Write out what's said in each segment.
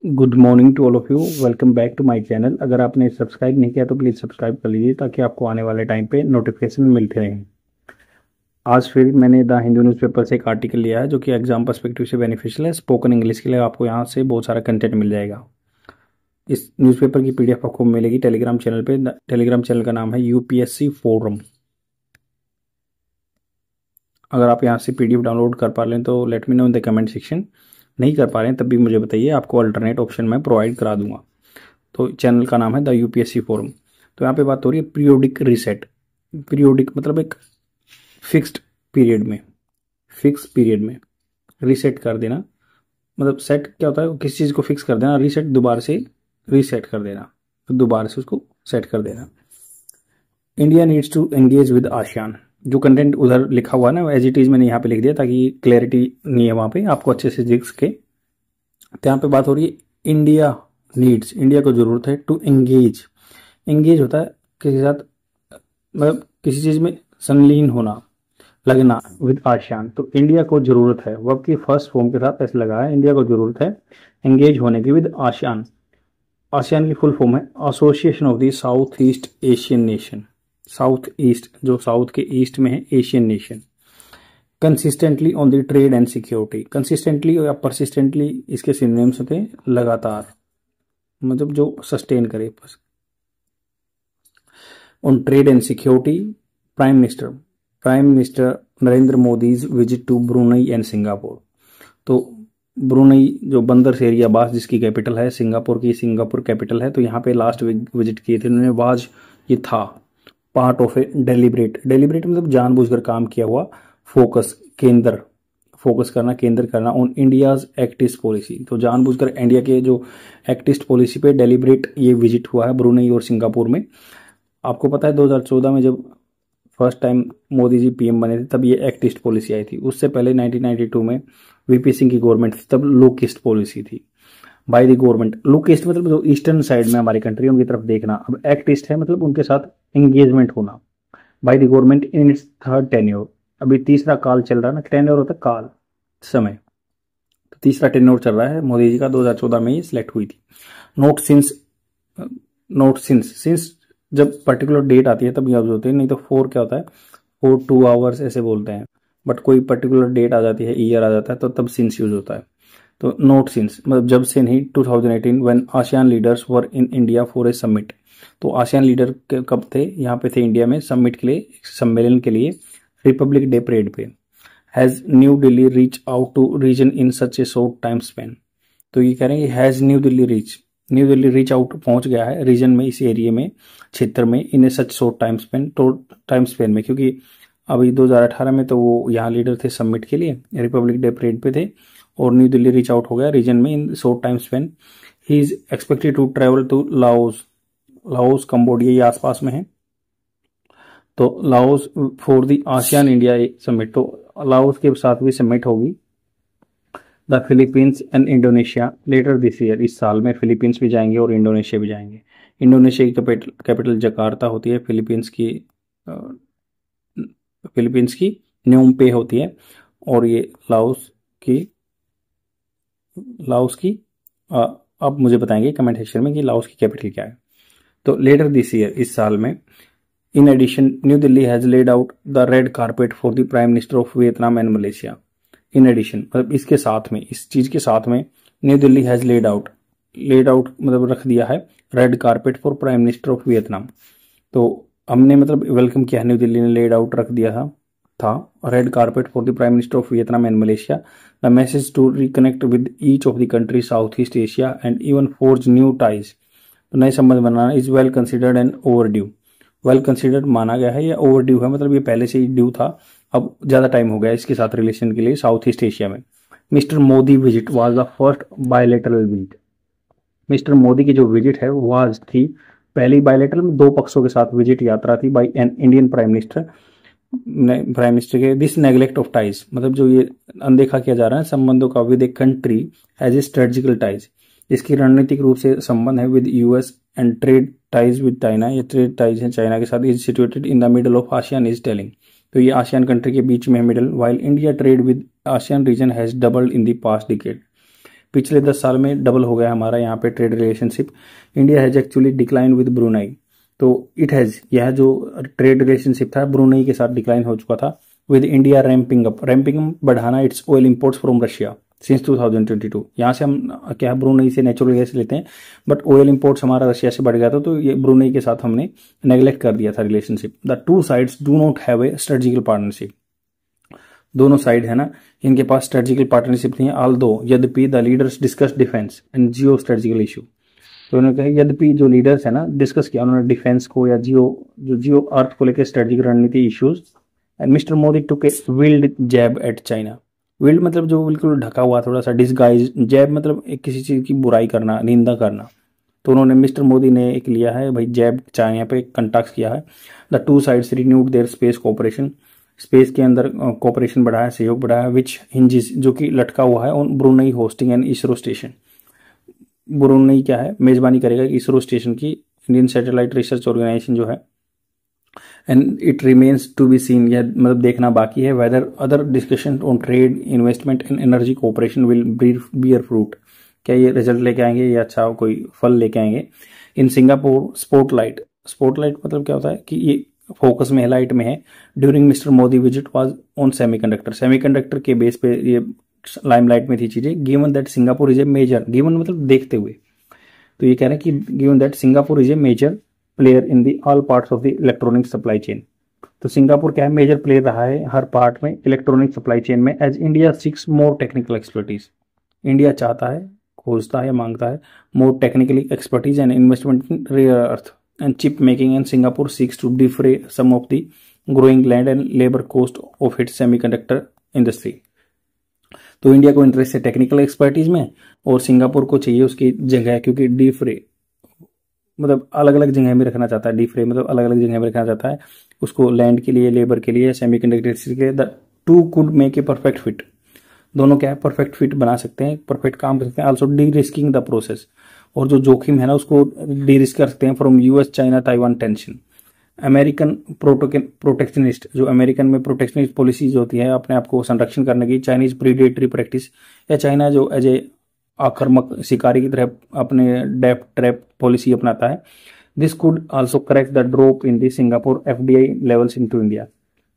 Good morning to all of you. Welcome back to my channel. अगर आपने subscribe नहीं किया तो प्लीज़ सब्सक्राइब कर लीजिए ताकि आपको आने वाले टाइम पे नोटिफिकेशन मिलते रहें। आज फिर मैंने द हिंदू न्यूज़पेपर से एक आर्टिकल लिया है जो कि एग्जाम पर्सपेक्टिव से बेनिफिशियल है। स्पोकन इंग्लिश के लिए आपको यहाँ से बहुत सारा कंटेंट मिल जाएगा। इस न्यूज़पेपर की पीडीएफ आपको मिलेगी टेलीग्राम चैनल पे। टेलीग्राम चैनल का नाम है यूपीएससी फोरम। अगर आप यहाँ से पीडीएफ डाउनलोड कर पा लें तो let me know in the comment section. नहीं कर पा रहे हैं तब भी मुझे बताइए, आपको अल्टरनेट ऑप्शन मैं प्रोवाइड करा दूंगा। तो चैनल का नाम है द यूपीएससी फोरम। तो यहाँ पे बात हो रही है पीरियोडिक रीसेट। पीरियोडिक मतलब एक फिक्स्ड पीरियड में रीसेट कर देना। मतलब सेट क्या होता है, किसी चीज़ को फिक्स कर देना, रीसेट दोबारा से रीसेट कर देना, दोबारा से उसको सेट कर देना। India needs to engage with ASEAN. जो कंटेंट उधर लिखा हुआ है ना, एज इट इज मैंने यहाँ पे लिख दिया ताकि क्लैरिटी नहीं है वहाँ पे, आपको अच्छे से दिख सके। तो यहाँ पे बात हो रही है इंडिया नीड्स, इंडिया को जरूरत है टू एंगेज। एंगेज होता है किसी साथ, मतलब किसी चीज में संलीन होना, लगना, विद आसियान। तो इंडिया को जरूरत है, वर्ब की फर्स्ट फॉर्म के साथ ऐसे लगा है, इंडिया को जरूरत है एंगेज होने की विद आसियान। आसियान की फुल फॉर्म है association of the south east Asian nation. South east जो साउथ के ईस्ट में है, Asian nation. Consistently on the trade and security. Consistently या परसिस्टेंटली इसके सिनोनिम्स होते हैं लगातार, मतलब जो सस्टेन करे। On trade and security, prime minister Narendra Modi's visit to Brunei and Singapore. तो ब्रुनई जो बंदर से एरिया बास जिसकी कैपिटल है, सिंगापुर कैपिटल है। तो यहाँ पे लास्ट विजिट किए थे उन्होंने। वाज ये था पार्ट ऑफ ए डेलिब्रेट मतलब जानबूझकर काम किया हुआ फोकस करना, केंद्र करना ऑन इंडियाज एक्टिस्ट पॉलिसी। तो जानबूझकर इंडिया के जो एक्टिस्ट पॉलिसी पे डेलिब्रेट ये विजिट हुआ है ब्रुनई और सिंगापुर में। आपको पता है 2014 में जब first time Modi ji PM बने थे तब ये एक्टिस्ट पॉलिसी आई थी। उससे पहले 1992 में वीपी सिंह की गवर्नमेंट थी, तब लोकिस्ट पॉलिसी थी बाय द गवर्नमेंट। लोकिस्ट मतलब जो ईस्टर्न साइड में हमारी कंट्री उनकी तरफ देखना। अब एक्टिस्ट है मतलब उनके साथ एंगेजमेंट होना by the government in its third tenure. अभी तीसरा काल चल रहा है ना, टेन्योर होता है काल, समय। तो तीसरा टेन्योर चल रहा है मोदी जी का, 2014 में ही सिलेक्ट हुई थी। नोट सिंस जब पर्टिकुलर डेट आती है तब यूज होते हैं, नहीं तो फोर क्या होता है, 2 आवर्स ऐसे बोलते हैं। बट कोई पर्टिकुलर डेट आ जाती है, ईयर आ जाता है तो तब सिंस यूज होता है। तो नोट सिंस मतलब जब से नहीं, 2018 when ASEAN leaders were in India for a summit. तो आसियान लीडर कब थे, यहाँ पे थे इंडिया में समिट के लिए, सम्मेलन के लिए, रिपब्लिक डे परेड पे। Has New Delhi reach out to region in such a short time span. तो ये कह रहे हैं has New Delhi reach out पहुंच गया है रीजन में, इस एरिया में, क्षेत्र में, इन ए सच शॉर्ट टाइम स्पेन में। क्योंकि अभी 2018 में तो वो यहाँ लीडर थे समिट के लिए, रिपब्लिक डे परेड पे थे, और न्यू दिल्ली रीच आउट हो गया रीजन में in short time span. He is expected to travel to Laos Cambodia, ये आसपास में है। तो Laos for the ASEAN India summit, तो लाओस के साथ भी समिट होगी। The Philippines and Indonesia later this year, इस साल में फिलीपींस भी जाएंगे और इंडोनेशिया भी जाएंगे। इंडोनेशिया की कैपिटल जकार्ता होती है, फिलीपींस की न्योम्पे होती है, और ये लाओस की अब मुझे बताएंगे कमेंट सेक्शन में कि लाओस की कैपिटल क्या है। तो लेटर दिस ईयर, इस साल में, in addition New Delhi has laid out the red carpet for the prime minister of Vietnam and Malaysia. In addition मतलब इसके साथ में, इस चीज के साथ में, New Delhi has laid out मतलब रख दिया है red carpet for prime minister of Vietnam. तो हमने मतलब वेलकम किया, न्यू दिल्ली ने लेड आउट रख दिया था red carpet for the prime minister of Vietnam and Malaysia. The message to reconnect with each of the country South East Asia and even forge new ties. तो नए संबंध बनाना is well considered and overdue. Well considered माना गया है या over due है, मतलब ये पहले से ही ड्यू था, अब ज्यादा टाइम हो गया इसके साथ रिलेशन के लिए साउथ ईस्ट एशिया में। Mister Modi visit was the first bilateral visit. Mister Modi की जो विजिट है वाज थी पहली बायलैटरल में, दो पक्षों के साथ विजिट यात्रा थी by an Indian prime minister के। दिस नेग्लेक्ट ऑफ टाइज मतलब जो ये अनदेखा किया जा रहा है संबंधों का with a country as a strategical ties, इसकी रणनीतिक रूप से संबंध है with US and trade ties with China, ये ट्रेड टाइज है चाइना के साथ। Is situated in the middle of ASEAN is telling. तो ये आसियान कंट्री के बीच में middle, while India trade with ASEAN region has doubled in the past decade. पिछले 10 साल में डबल हो गया हमारा यहाँ पे trade relationship. India has actually decline with Brunei, तो इट हैज, यह जो ट्रेड रिलेशनशिप था ब्रुनई के साथ डिक्लाइन हो चुका था। विद इंडिया रैंपिंग अप बढ़ाना it's oil imports from Russia since 2022। यहाँ से हम क्या ब्रुनई से नेचुरल गैस लेते हैं, बट ऑयल इंपोर्ट्स हमारा रशिया से बढ़ गया था, तो ये ब्रुनई के साथ हमने नेग्लेक्ट कर दिया था relationship. The two sides do not have a strategical partnership, दोनों साइड है ना, इनके पास स्ट्रेटेजिकल पार्टनरशिप नहीं है। ऑल्दो यद्यपि the leaders discuss defence and Jio strategical issue, तो उन्होंने कहा यद्यपि जो लीडर्स है ना डिस्कस किया उन्होंने डिफेंस को या जियो अर्थ को लेकर स्ट्रेटेजिक रणनीति issues. And mister Modi took a wild jab at China. Wild मतलब जो बिल्कुल ढका हुआ, थोड़ा सा डिसगाइज, जैब मतलब एक किसी चीज की बुराई करना, निंदा करना, तो उन्होंने मिस्टर मोदी ने एक लिया है भाई जैब चाइना पे कंटैक्ट किया है। The two sides renewed their space cooperation, space के अंदर कोऑपरेशन बढ़ाया, सहयोग बढ़ाया। विच हिंजिस जो कि लटका हुआ है on Brunei hosting and ISRO station. Brunei क्या है, मेजबानी करेगा इसरो स्टेशन की, इंडियन सैटेलाइट रिसर्च ऑर्गेनाइजेशन जो है। And it remains to be seen, यह मतलब देखना बाकी है whether other discussion on trade investment and energy cooperation will bear fruit, क्या ये रिजल्ट लेके आएंगे या अच्छा कोई फल लेके आएंगे। इन सिंगापुर स्पॉटलाइट, स्पॉटलाइट मतलब क्या होता है कि ये फोकस में लाइट में है। During mister Modi visit was on semiconductor, semiconductor के बेस पे ये लाइमलाइट में थी चीजें। Given that Singapore is a major, given मतलब देखते हुए, तो ये कह रहे हैं कि given that Singapore is a major player in the all parts of the electronic supply chain, तो सिंगापुर क्या है, मेजर प्लेयर रहा है हर पार्ट में इलेक्ट्रॉनिक सप्लाई चेन में। As India six more technical expertise, India चाहता है, खोजता है, मांगता है more technically expertise and investment in rare earth and chip making, and Singapore seeks to defray some of the growing land and labour cost of its semiconductor industry. तो India को interest है technical expertise में और Singapore को चाहिए उसकी जगह, क्योंकि डिफरे मतलब अलग अलग जगह में रखना चाहता है, डिफरे मतलब अलग अलग जगह में रखना चाहता है उसको, लैंड के लिए, लेबर के लिए, सेमीकंडक्टर के लिए। The two could make a perfect fit, दोनों क्या है परफेक्ट फिट बना सकते हैं, परफेक्ट काम कर सकते हैं। Also D risking the process, और जो जोखिम है ना उसको डी रिस्क कर सकते हैं from US China Taiwan tension. American protectionist, जो अमेरिकन में प्रोटेक्शनिस्ट पॉलिसीज होती है अपने आप को संरक्षण करने की, चाइनीज प्रीडेटरी प्रैक्टिस, या चाइना जो एज ए आक्रामक शिकारी की तरह अपने डेप ट्रैप पॉलिसी अपनाता है। This could also correct the drop in the Singapore FDI levels into India,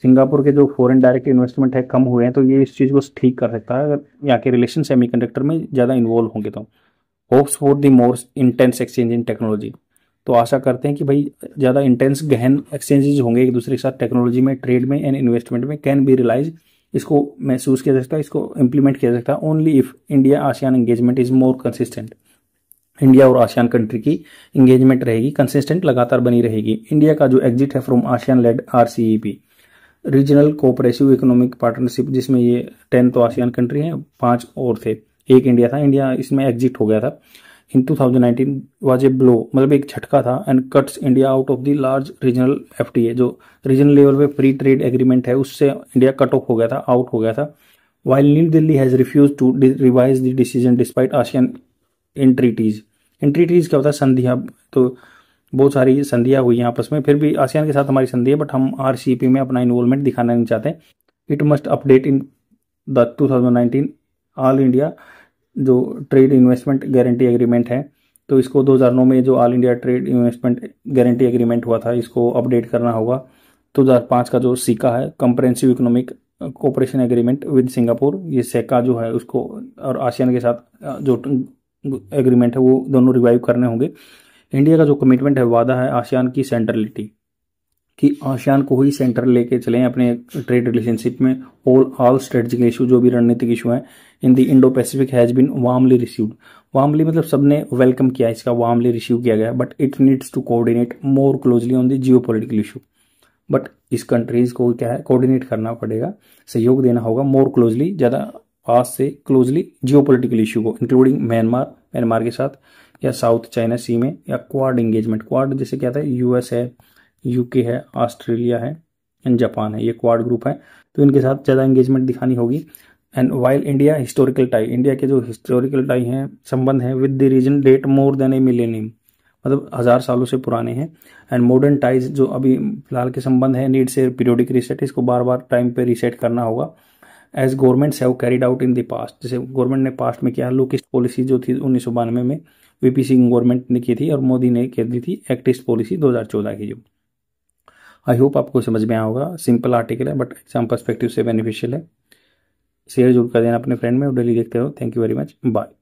Singapore के जो फॉरेन डायरेक्ट इन्वेस्टमेंट है कम हुए हैं, तो ये इस चीज को ठीक कर सकता है अगर यहाँ के रिलेशन सेमीकंडक्टर में ज्यादा इन्वॉल्व होंगे तो। Hopes for the more intense exchange in technology, तो आशा करते हैं कि भाई ज्यादा इंटेंस गहन एक्सचेंजेस होंगे एक दूसरे के साथ टेक्नोलॉजी में, ट्रेड में एंड इन्वेस्टमेंट में। कैन बी रियलाइज, इसको महसूस किया जा सकता है, इसको इंप्लीमेंट किया जा सकता है only if India ASEAN engagement is more consistent. India और आसियान कंट्री की एंगेजमेंट रहेगी कंसिस्टेंट, लगातार बनी रहेगी। इंडिया का जो एग्जिट है from ASEAN led RCEP, regional cooperative economic partnership, जिसमें ये 10 तो आसियान कंट्री हैं, 5 और थे, एक इंडिया था, इंडिया इसमें एग्जिट हो गया था। इन 2019 वाज ए ब्लो, मतलब एक झटका था, and cuts India out of the large regional FTA, जो रीजनल लेवल पे फ्री ट्रेड एग्रीमेंट है उससे इंडिया कट ऑफ हो गया था, आउट हो गया था। While New Delhi has refuse to revise the decision despite ASEAN entreaties. Entreaties क्या होता है, संधियां, तो बहुत सारी संधियां हुई हैं आपस में, फिर भी आसियान के साथ हमारी संधि है, बट हम आरसीईपी में अपना इन्वॉल्वमेंट दिखाना नहीं चाहते। It must update in the 2019 all India जो ट्रेड इन्वेस्टमेंट गारंटी एग्रीमेंट है, तो इसको 2009 में जो all India trade investment guarantee agreement हुआ था, इसको अपडेट करना होगा। 2005 का जो सीका है, comprehensive economic cooperation agreement with Singapore, ये सेका जो है उसको और आसियान के साथ जो एग्रीमेंट है वो दोनों रिवाइव करने होंगे। इंडिया का जो कमिटमेंट है, वादा है आसियान की सेंट्रलिटी, कि आसियान को ही सेंटर लेके चलें अपने ट्रेड रिलेशनशिप में। ऑल स्ट्रेटेजिक इशू, जो भी रणनीतिक इशू है in the Indo Pacific has been warmly received. Warmly मतलब सबने वेलकम किया, इसका वार्मली रिसीव किया गया, but it needs to coordinate more closely on the geopolitical issue. But इस कंट्रीज को क्या है, कोऑर्डिनेट करना पड़ेगा, सहयोग देना होगा मोर क्लोजली, ज्यादा पास से क्लोजली जियोपॉलिटिकल इशू को, इंक्लूडिंग म्यांमार के साथ, या साउथ चाइना सी में, या क्वाड एंगेजमेंट। क्वाड जैसे क्या था, यूएस है, यूके है, ऑस्ट्रेलिया है एंड जापान है, ये क्वाड ग्रुप है, तो इनके साथ ज्यादा एंगेजमेंट दिखानी होगी। And while India historical tie, India के जो हिस्टोरिकल टाई हैं, संबंध है with the region date more than a millennium, मतलब 1000 सालों से पुराने हैं। एंड मॉडर्न टाइज जो अभी फिलहाल के संबंध है, नीड से पीरियोडिक रीसेट, इसको बार बार टाइम पे रीसेट करना होगा। As governments have carried out in the past, जैसे गवर्नमेंट ने पास्ट में किया लोकेस्ट पॉलिसी जो थी 1992 में वीपी सिंह गवर्नमेंट ने की थी और मोदी ने कर दी थी एक्टिस्ट पॉलिसी 2014 की। जो आई होप आपको समझ में आया होगा, सिंपल आर्टिकल है बट एग्जाम पर्सपेक्टिव से बेनिफिशियल है। शेयर जरूर कर देना अपने फ्रेंड में और डेली देखते रहो। Thank you very much, bye.